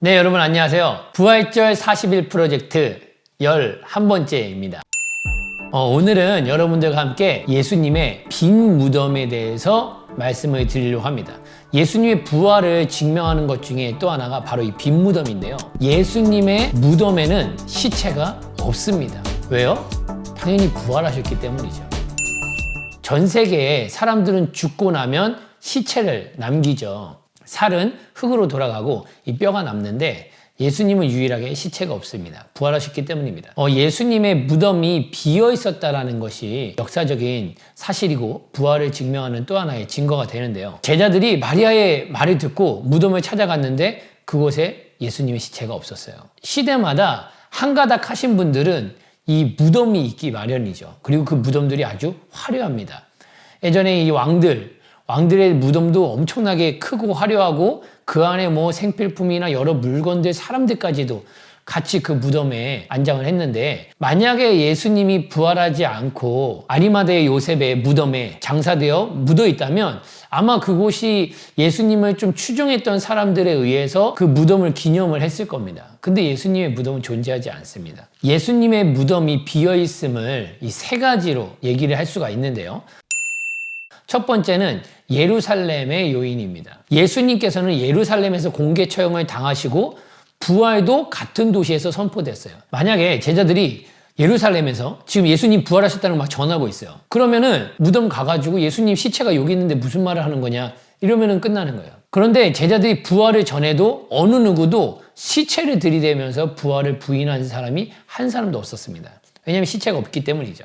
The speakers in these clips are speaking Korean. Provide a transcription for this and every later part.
네, 여러분 안녕하세요. 부활절 40일 프로젝트 11번째입니다. 오늘은 여러분들과 함께 예수님의 빈 무덤에 대해서 말씀을 드리려고 합니다. 예수님의 부활을 증명하는 것 중에 또 하나가 바로 이 빈 무덤인데요. 예수님의 무덤에는 시체가 없습니다. 왜요? 당연히 부활하셨기 때문이죠. 전 세계에 사람들은 죽고 나면 시체를 남기죠. 살은 흙으로 돌아가고 이 뼈가 남는데 예수님은 유일하게 시체가 없습니다. 부활하셨기 때문입니다. 예수님의 무덤이 비어 있었다라는 것이 역사적인 사실이고 부활을 증명하는 또 하나의 증거가 되는데요. 제자들이 마리아의 말을 듣고 무덤을 찾아갔는데 그곳에 예수님의 시체가 없었어요. 시대마다 한가닥 하신 분들은 이 무덤이 있기 마련이죠. 그리고 그 무덤들이 아주 화려합니다. 예전에 이 왕들의 무덤도 엄청나게 크고 화려하고 그 안에 뭐 생필품이나 여러 물건들, 사람들까지도 같이 그 무덤에 안장을 했는데 만약에 예수님이 부활하지 않고 아리마다의 요셉의 무덤에 장사되어 묻어 있다면 아마 그곳이 예수님을 좀 추종했던 사람들에 의해서 그 무덤을 기념을 했을 겁니다. 근데 예수님의 무덤은 존재하지 않습니다. 예수님의 무덤이 비어 있음을 이 세 가지로 얘기를 할 수가 있는데요. 첫 번째는 예루살렘의 요인입니다. 예수님께서는 예루살렘에서 공개 처형을 당하시고 부활도 같은 도시에서 선포됐어요. 만약에 제자들이 예루살렘에서 지금 예수님 부활하셨다는 걸 막 전하고 있어요. 그러면은 무덤 가가지고 예수님 시체가 여기 있는데 무슨 말을 하는 거냐 이러면은 끝나는 거예요. 그런데 제자들이 부활을 전해도 어느 누구도 시체를 들이대면서 부활을 부인한 사람이 한 사람도 없었습니다. 왜냐하면 시체가 없기 때문이죠.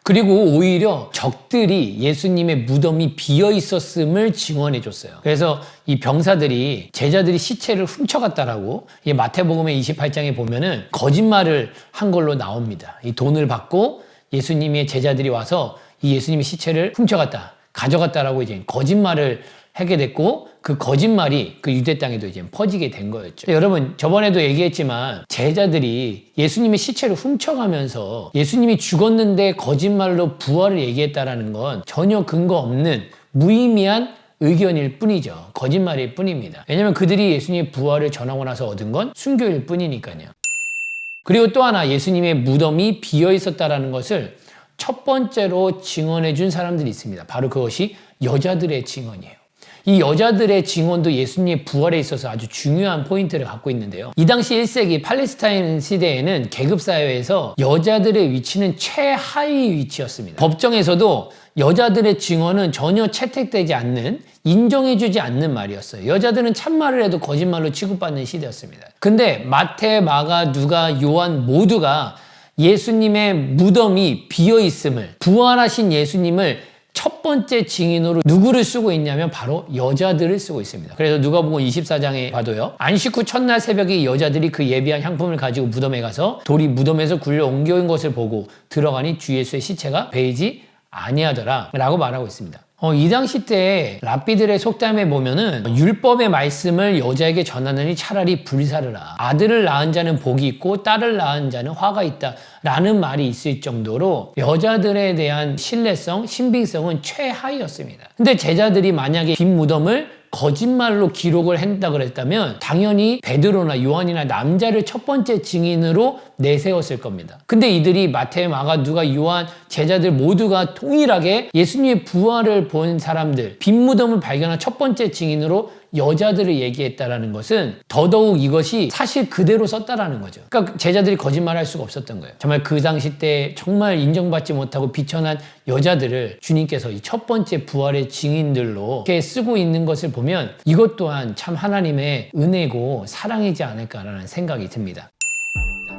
그리고 오히려 적들이 예수님의 무덤이 비어 있었음을 증언해 줬어요. 그래서 이 병사들이 제자들이 시체를 훔쳐갔다라고 이 마태복음의 28장에 보면은 거짓말을 한 걸로 나옵니다. 이 돈을 받고 예수님의 제자들이 와서 이 예수님의 시체를 훔쳐갔다, 가져갔다라고 이제 거짓말을 하게 됐고 그 거짓말이 그 유대 땅에도 이제 퍼지게 된 거였죠. 여러분 저번에도 얘기했지만 제자들이 예수님의 시체를 훔쳐가면서 예수님이 죽었는데 거짓말로 부활을 얘기했다라는 건 전혀 근거 없는 무의미한 의견일 뿐이죠. 거짓말일 뿐입니다. 왜냐하면 그들이 예수님의 부활을 전하고 나서 얻은 건 순교일 뿐이니까요. 그리고 또 하나 예수님의 무덤이 비어 있었다라는 것을 첫 번째로 증언해 준 사람들이 있습니다. 바로 그것이 여자들의 증언이에요. 이 여자들의 증언도 예수님의 부활에 있어서 아주 중요한 포인트를 갖고 있는데요. 이 당시 1세기 팔레스타인 시대에는 계급사회에서 여자들의 위치는 최하위 위치였습니다. 법정에서도 여자들의 증언은 전혀 채택되지 않는, 인정해주지 않는 말이었어요. 여자들은 참말을 해도 거짓말로 취급받는 시대였습니다. 근데 마태, 마가, 누가, 요한 모두가 예수님의 무덤이 비어있음을, 부활하신 예수님을 첫 번째 증인으로 누구를 쓰고 있냐면 바로 여자들을 쓰고 있습니다. 그래서 누가복음 24장에 봐도요. 안식 후 첫날 새벽에 여자들이 그 예비한 향품을 가지고 무덤에 가서 돌이 무덤에서 굴려 옮겨온 것을 보고 들어가니 주 예수의 시체가 베이지 아니하더라 라고 말하고 있습니다. 이 당시 때 랍비들의 속담에 보면은 율법의 말씀을 여자에게 전하느니 차라리 불사르라. 아들을 낳은 자는 복이 있고 딸을 낳은 자는 화가 있다 라는 말이 있을 정도로 여자들에 대한 신뢰성, 신빙성은 최하위였습니다. 근데 제자들이 만약에 빈 무덤을 거짓말로 기록을 한다 그랬다면 당연히 베드로나 요한이나 남자를 첫 번째 증인으로 내세웠을 겁니다. 근데 이들이 마태, 마가, 누가, 요한 제자들 모두가 동일하게 예수님의 부활을 본 사람들, 빈 무덤을 발견한 첫 번째 증인으로 여자들을 얘기했다라는 것은 더더욱 이것이 사실 그대로 썼다라는 거죠. 그러니까 제자들이 거짓말할 수가 없었던 거예요. 정말 그 당시 때 정말 인정받지 못하고 비천한 여자들을 주님께서 이 첫 번째 부활의 증인들로 이렇게 쓰고 있는 것을 보면 이것 또한 참 하나님의 은혜고 사랑이지 않을까라는 생각이 듭니다.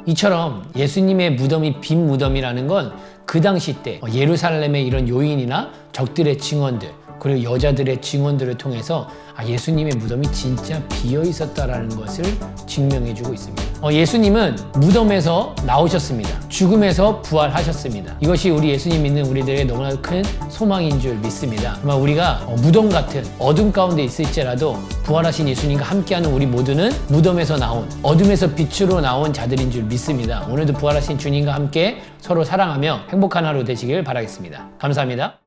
이처럼 예수님의 무덤이 빈 무덤이라는 건 그 당시 때 예루살렘의 이런 요인이나 적들의 증언들 그리고 여자들의 증언들을 통해서 예수님의 무덤이 진짜 비어 있었다라는 것을 증명해주고 있습니다. 예수님은 무덤에서 나오셨습니다. 죽음에서 부활하셨습니다. 이것이 우리 예수님 믿는 우리들의 너무나 큰 소망인 줄 믿습니다. 정말 우리가 무덤 같은 어둠 가운데 있을지라도 부활하신 예수님과 함께하는 우리 모두는 무덤에서 나온 어둠에서 빛으로 나온 자들인 줄 믿습니다. 오늘도 부활하신 주님과 함께 서로 사랑하며 행복한 하루 되시길 바라겠습니다. 감사합니다.